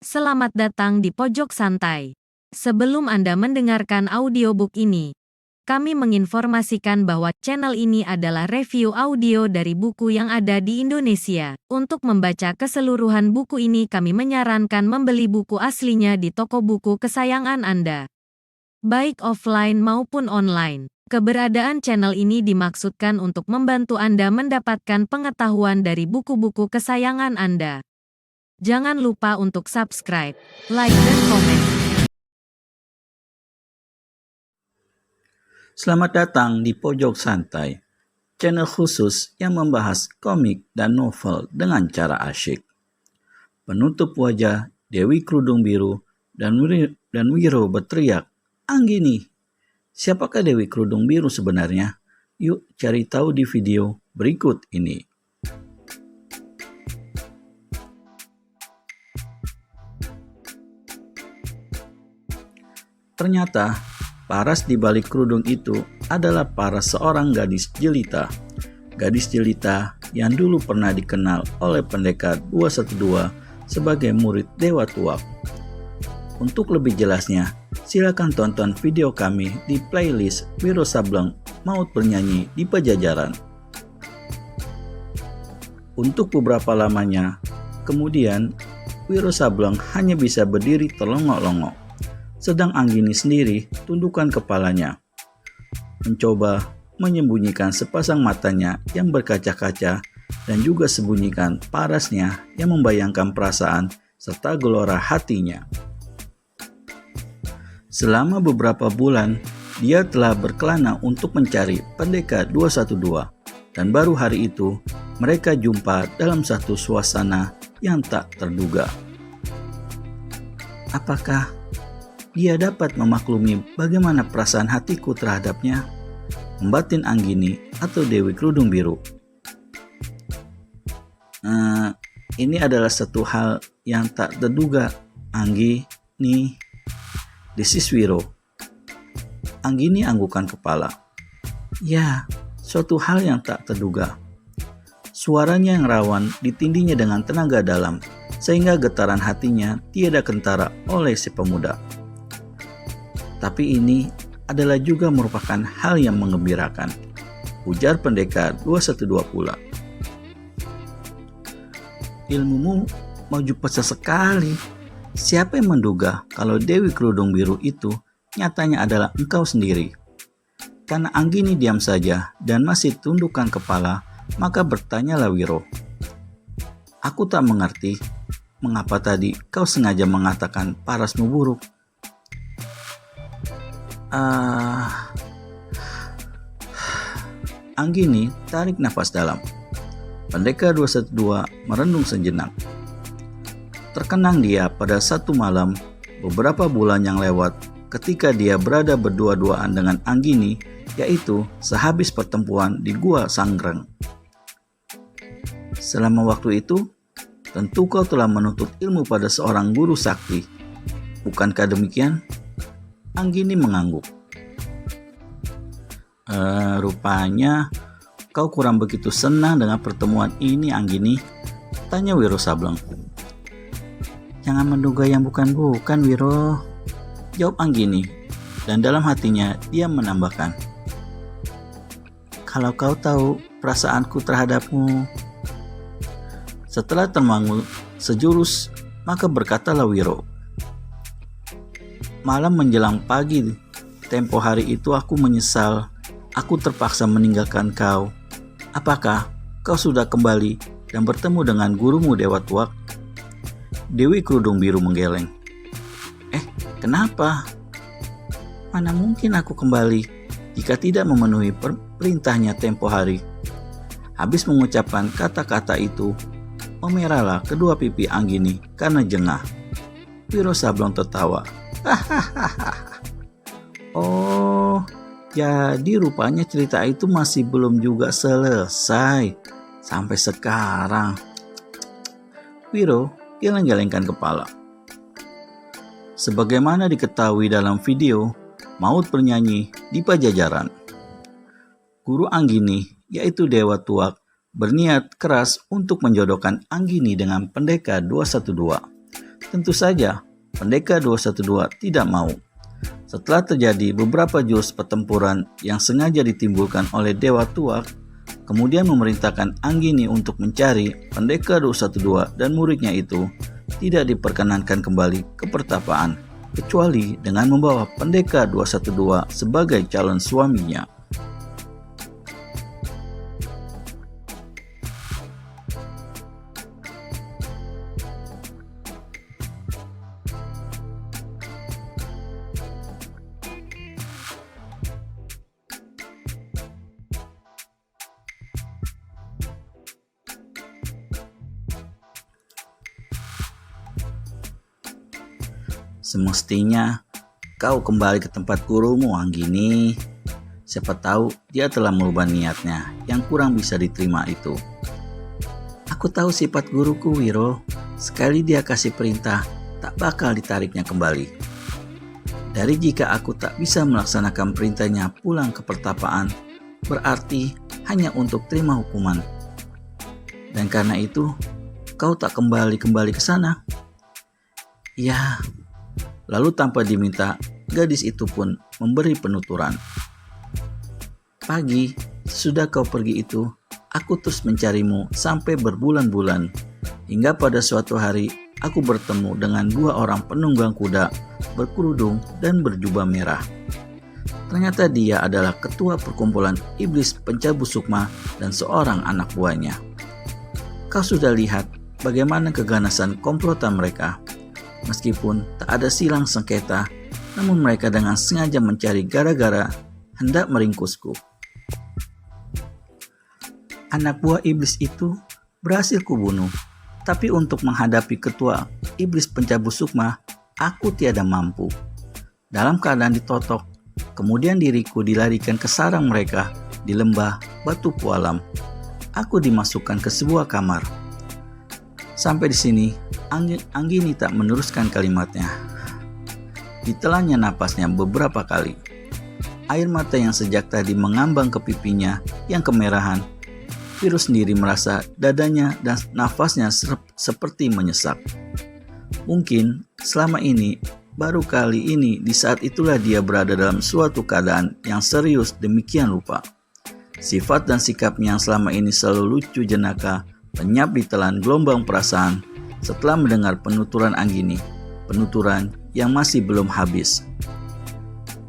Selamat datang di Pojok Santai. Sebelum Anda mendengarkan audiobook ini, kami menginformasikan bahwa channel ini adalah review audio dari buku yang ada di Indonesia. Untuk membaca keseluruhan buku ini, kami menyarankan membeli buku aslinya di toko buku kesayangan Anda, baik offline maupun online. Keberadaan channel ini dimaksudkan untuk membantu Anda mendapatkan pengetahuan dari buku-buku kesayangan Anda. Jangan lupa untuk subscribe, like, dan komen. Selamat datang di Pojok Santai, channel khusus yang membahas komik dan novel dengan cara asyik. Penutup wajah Dewi Kerudung Biru dan Wiro berteriak, "Anggini!" Siapakah Dewi Kerudung Biru sebenarnya? Yuk cari tahu di video berikut ini. Ternyata, paras di balik kerudung itu adalah paras seorang gadis jelita. Gadis jelita yang dulu pernah dikenal oleh pendekar 212 sebagai murid Dewa Tuak. Untuk lebih jelasnya, silakan tonton video kami di playlist Wiro Sableng Maut Bernyanyi di Pajajaran. Untuk beberapa lamanya, kemudian Wiro Sableng hanya bisa berdiri terlongok-longok. Sedang Anggini sendiri tundukkan kepalanya, mencoba menyembunyikan sepasang matanya yang berkaca-kaca dan juga sembunyikan parasnya yang membayangkan perasaan serta gelora hatinya. Selama beberapa bulan, dia telah berkelana untuk mencari pendekar 212 dan baru hari itu mereka jumpa dalam satu suasana yang tak terduga. Apakah dia dapat memaklumi bagaimana perasaan hatiku terhadapnya? Membatin Anggini atau Dewi Kerudung Biru. Ini adalah satu hal yang tak terduga, Anggini. This is Wiro. Anggini anggukan kepala. Ya, suatu hal yang tak terduga. Suaranya yang rawan ditindihnya dengan tenaga dalam, sehingga getaran hatinya tiada kentara oleh si pemuda. Tapi ini adalah juga merupakan hal yang menggembirakan, ujar pendekar 212 pula. Ilmumu maju pesat sekali. Siapa yang menduga kalau Dewi Kerudung Biru itu nyatanya adalah engkau sendiri? Karena Anggini diam saja dan masih tundukkan kepala, maka bertanyalah Wiro. Aku tak mengerti mengapa tadi kau sengaja mengatakan parasmu buruk. Anggini tarik nafas dalam. Pendekar 212 merenung sejenak. Terkenang dia pada satu malam beberapa bulan yang lewat ketika dia berada berdua-duaan dengan Anggini, yaitu sehabis pertempuran di Gua Sanggreng. Selama waktu itu, tentu kau telah menuntut ilmu pada seorang guru sakti. Bukankah demikian? Anggini mengangguk. Rupanya kau kurang begitu senang dengan pertemuan ini, Anggini, tanya Wiro Sableng. Jangan menduga yang bukan-bukan, Wiro, jawab Anggini, dan dalam hatinya dia menambahkan, kalau kau tahu perasaanku terhadapmu. Setelah termangu sejurus, maka berkatalah Wiro, malam menjelang pagi tempo hari itu aku menyesal aku terpaksa meninggalkan kau. Apakah kau sudah kembali dan bertemu dengan gurumu Dewa Tuak? Dewi Kerudung Biru menggeleng. Kenapa? Mana mungkin aku kembali jika tidak memenuhi perintahnya tempo hari. Habis mengucapkan kata-kata itu, memerahlah kedua pipi Anggini karena jengah. Wiro Sableng tertawa. Oh, jadi rupanya cerita itu masih belum juga selesai sampai sekarang. Wiro geleng-gelengkan kepala. Sebagaimana diketahui dalam video Maut Bernyanyi di Pajajaran, guru Anggini, yaitu Dewa Tuak, berniat keras untuk menjodohkan Anggini dengan pendekar 212. Tentu saja, Pendekar 212 tidak mau. Setelah terjadi beberapa jurus pertempuran yang sengaja ditimbulkan oleh Dewa Tuak, kemudian memerintahkan Anggini untuk mencari Pendekar 212 dan muridnya itu tidak diperkenankan kembali ke pertapaan, kecuali dengan membawa Pendekar 212 sebagai calon suaminya. Semestinya kau kembali ke tempat gurumu, Anggini. Siapa tahu dia telah merubah niatnya yang kurang bisa diterima itu. Aku tahu sifat guruku, Wiro. Sekali dia kasih perintah, tak bakal ditariknya kembali. Dari jika aku tak bisa melaksanakan perintahnya pulang ke pertapaan, berarti hanya untuk terima hukuman. Dan karena itu, kau tak kembali ke sana. Ya, lalu tanpa diminta, gadis itu pun memberi penuturan. Pagi, sesudah kau pergi itu, aku terus mencarimu sampai berbulan-bulan. Hingga pada suatu hari, aku bertemu dengan 2 orang penunggang kuda berkerudung dan berjubah merah. Ternyata dia adalah ketua perkumpulan iblis pencabut sukma dan seorang anak buahnya. Kau sudah lihat bagaimana keganasan komplotan mereka. Meskipun tak ada silang sengketa, namun mereka dengan sengaja mencari gara-gara hendak meringkusku. Anak buah iblis itu berhasil kubunuh, tapi untuk menghadapi ketua iblis pencabut sukma, aku tiada mampu. Dalam keadaan ditotok, kemudian diriku dilarikan ke sarang mereka di lembah Batu Pualam. Aku dimasukkan ke sebuah kamar. Sampai di sini, Anggini tak meneruskan kalimatnya. Ditelannya napasnya beberapa kali. Air mata yang sejak tadi mengambang ke pipinya yang kemerahan. Viro sendiri merasa dadanya dan nafasnya seperti menyesak. Mungkin selama ini, baru kali ini di saat itulah dia berada dalam suatu keadaan yang serius demikian rupa. Sifat dan sikapnya yang selama ini selalu lucu jenaka lenyap ditelan gelombang perasaan setelah mendengar penuturan Anggini, penuturan yang masih belum habis.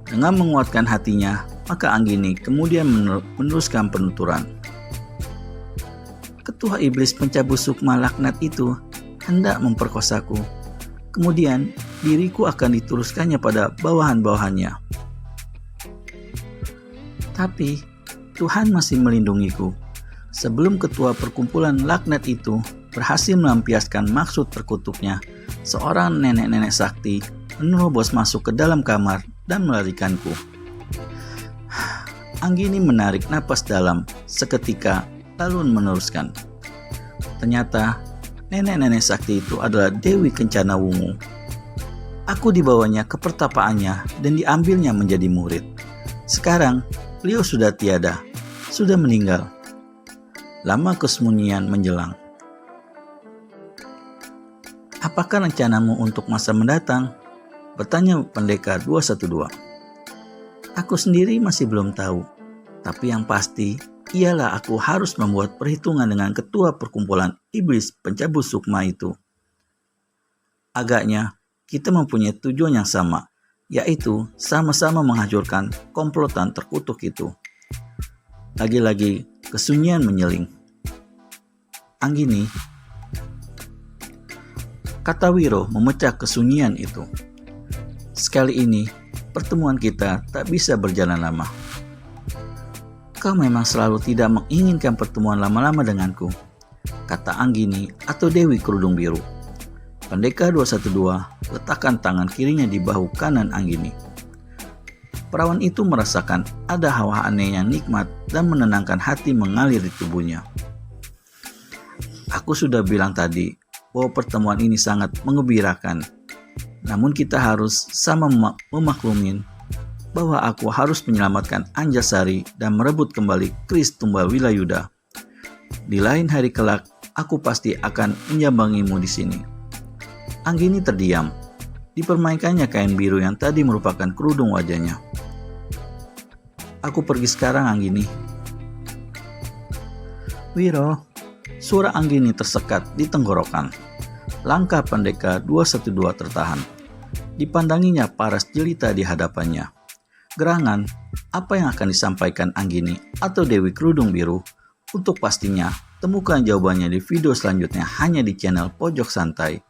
Dengan menguatkan hatinya, maka Anggini kemudian meneruskan penuturan. Ketua iblis pencabut sukma laknat itu hendak memperkosaku. Kemudian diriku akan diteruskannya pada bawahan-bawahannya. Tapi Tuhan masih melindungiku. Sebelum ketua perkumpulan laknat itu berhasil melampiaskan maksud terkutuknya, seorang nenek-nenek sakti menerobos masuk ke dalam kamar dan melarikanku. Anggini menarik napas dalam seketika lalu meneruskan. Ternyata nenek-nenek sakti itu adalah Dewi Kencana Wungu. Aku dibawanya ke pertapaannya dan diambilnya menjadi murid. Sekarang beliau sudah tiada, sudah meninggal. Lama kesembunyian menjelang. Apakah rencanamu untuk masa mendatang? Bertanya Pendekar 212. Aku sendiri masih belum tahu, tapi yang pasti ialah aku harus membuat perhitungan dengan ketua perkumpulan iblis pencabut sukma itu. Agaknya kita mempunyai tujuan yang sama, yaitu sama-sama menghancurkan komplotan terkutuk itu. Lagi-lagi kesunyian menyeling. Anggini, kata Wiro memecah kesunyian itu. Sekali ini, pertemuan kita tak bisa berjalan lama. Kau memang selalu tidak menginginkan pertemuan lama-lama denganku, kata Anggini atau Dewi Kerudung Biru. Pendekar 212 letakkan tangan kirinya di bahu kanan Anggini. Perawan itu merasakan ada hawa aneh yang nikmat dan menenangkan hati mengalir di tubuhnya. Aku sudah bilang tadi bahwa pertemuan ini sangat menggembirakan. Namun kita harus sama memaklumin bahwa aku harus menyelamatkan Anjasari dan merebut kembali Kris Tumbal Wilayuda. Di lain hari kelak, aku pasti akan menyambangimu di sini. Anggini terdiam. Dipermainkannya kain biru yang tadi merupakan kerudung wajahnya. Aku pergi sekarang, Anggini. Wiro, suara Anggini tersekat di tenggorokan. Langkah pendekar 212 tertahan. Dipandanginya paras jelita di hadapannya. Gerangan, apa yang akan disampaikan Anggini atau Dewi Kerudung Biru? Untuk pastinya, temukan jawabannya di video selanjutnya hanya di channel Pojok Santai.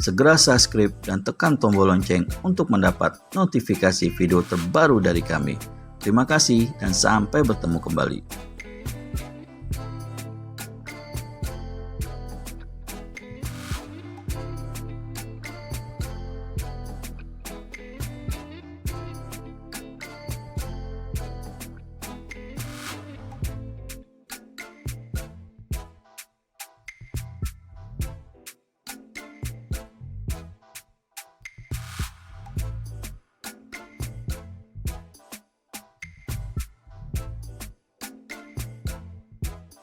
Segera subscribe dan tekan tombol lonceng untuk mendapat notifikasi video terbaru dari kami. Terima kasih dan sampai bertemu kembali.